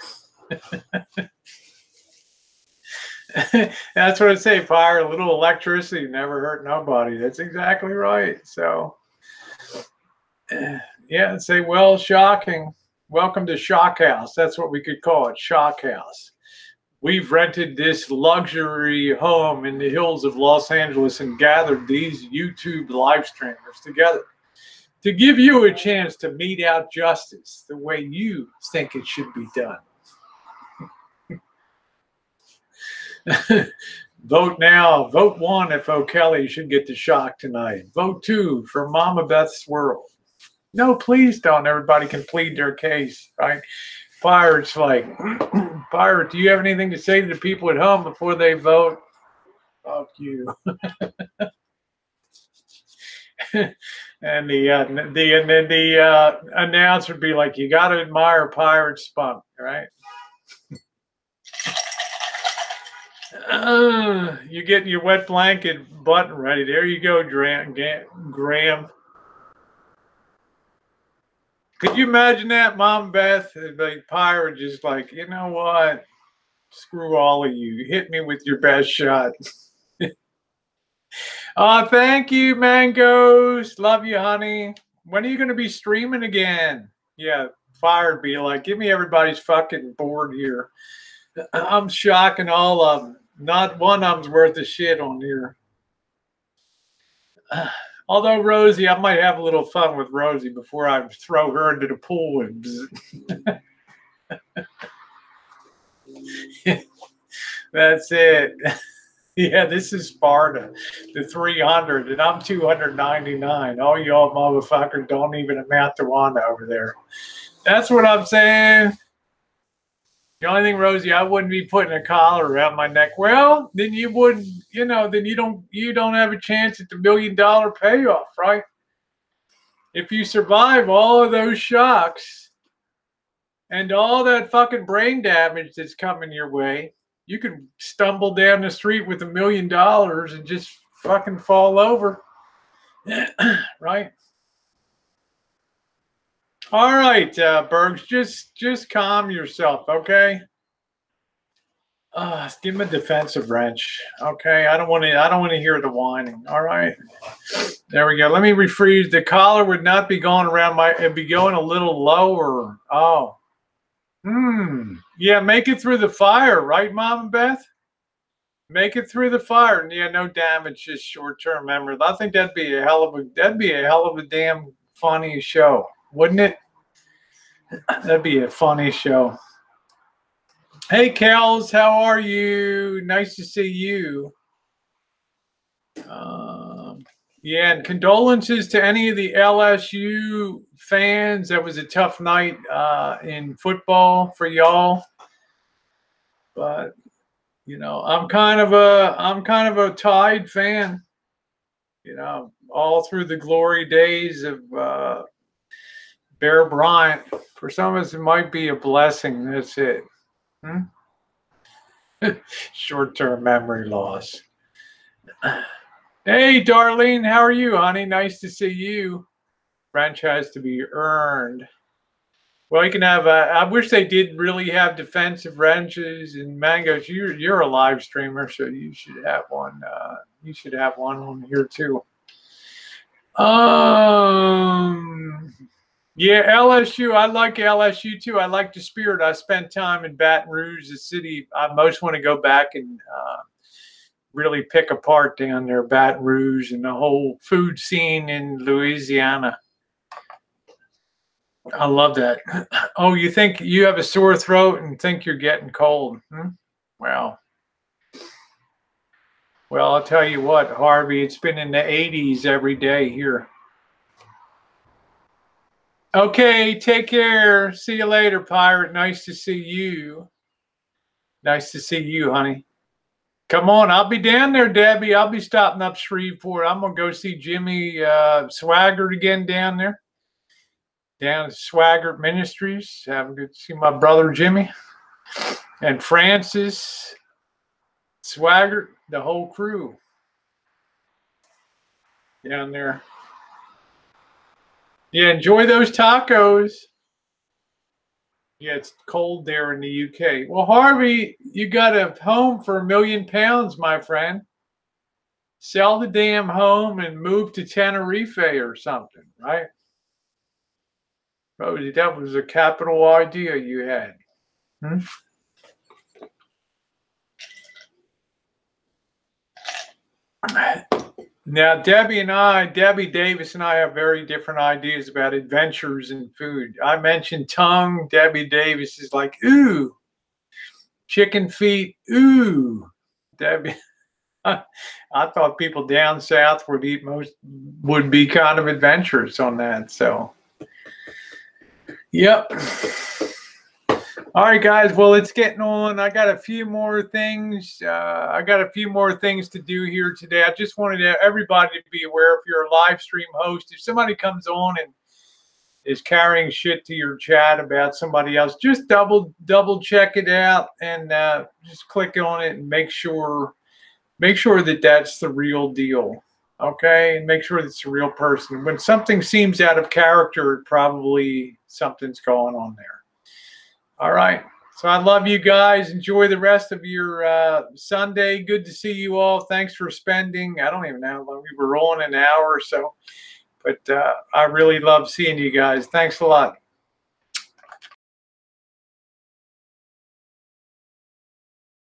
That's what I say, fire. A little electricity never hurt nobody. That's exactly right. So, yeah, say, well, shocking. Welcome to Shock House. That's what we could call it, Shock House. We've rented this luxury home in the hills of Los Angeles and gathered these YouTube live streamers together to give you a chance to mete out justice the way you think it should be done. Vote now. Vote 1 if O'Kelly should get the shock tonight. Vote 2 for Mama Beth's World. No, please don't. Everybody can plead their case, right? Pirate's like, Pirate, do you have anything to say to the people at home before they vote? Fuck you. And the announcer would be like, you got to admire Pirate's spunk, right? You're getting your wet blanket button ready. There you go, Graham. Could you imagine that, Mom Beth? The Pirate just like, you know what? Screw all of you. Hit me with your best shot. Oh, thank you, Mangoes. Love you, honey. When are you going to be streaming again? Yeah, Fire would be like, give me everybody's fucking board here. I'm shocking all of them. Not one of them's worth a shit on here. Although Rosie, I might have a little fun with Rosie before I throw her into the pool. That's it. Yeah, this is Sparta, the 300, and I'm 299. All y'all motherfuckers don't even amount to one over there. That's what I'm saying. The only thing, Rosie, I wouldn't be putting a collar around my neck. Well, then you wouldn't, then you don't have a chance at the $1 million payoff, right? If you survive all of those shocks and all that fucking brain damage that's coming your way, you could stumble down the street with $1 million and just fucking fall over, right? All right, Bergs, just calm yourself, okay? Give him a defensive wrench, okay? I don't want to hear the whining. All right, there we go. Let me refreeze. The collar would not be going around it'd be going a little lower. Oh, yeah. Make it through the fire, right, Mom and Beth? Make it through the fire, and yeah, no damage, just short-term memory. I think that'd be a hell of a damn funny show, wouldn't it? That'd be a funny show. Hey, Kels, how are you? Nice to see you. Yeah, and condolences to any of the LSU fans. That was a tough night in football for y'all. But I'm kind of a Tide fan. All through the glory days of Bear Bryant. For some of us, it might be a blessing. That's it. Short-term memory loss. Hey, Darlene, how are you, honey? Nice to see you. Wrench has to be earned. Well, you can have. I wish they did really have defensive wrenches and mangoes. You're a live streamer, so you should have one. You should have one on here too. Yeah, LSU. I like LSU too. I like the spirit. I spent time in Baton Rouge, the city I most want to go back and really pick apart down there, Baton Rouge, and the whole food scene in Louisiana. I love that. Oh, you think you have a sore throat and think you're getting cold? Well, I'll tell you what, Harvey, it's been in the 80s every day here. Okay, take care. See you later, Pirate. Nice to see you. Nice to see you, honey. Come on, I'll be down there, Debbie. I'll be stopping up Shreveport. I'm going to go see Jimmy Swaggart again down there. Down at Swaggart Ministries. Have a good see my brother Jimmy. And Francis Swaggart, the whole crew. down there. Yeah, enjoy those tacos. Yeah, it's cold there in the UK. Well, Harvey, you got a home for £1 million, my friend. Sell the damn home and move to Tenerife or something, right? Rosie, that was a capital idea you had. Hmm? Now, Debbie Davis and I have very different ideas about adventures in food. I mentioned tongue. Debbie Davis is like, ooh, chicken feet, ooh. Debbie, I thought people down south would be kind of adventurous on that. So, yep. All right, guys. Well, it's getting on. I got a few more things. To do here today. I just wanted everybody to be aware. If you're a live stream host, if somebody comes on and is carrying shit to your chat about somebody else, just double check it out and just click on it and make sure that that's the real deal. Okay, and make sure that's a real person. When something seems out of character, probably something's going on there. All right. So I love you guys. Enjoy the rest of your Sunday. Good to see you all. Thanks for spending, I don't even know how long we were on, an hour or so. But I really love seeing you guys. Thanks a lot.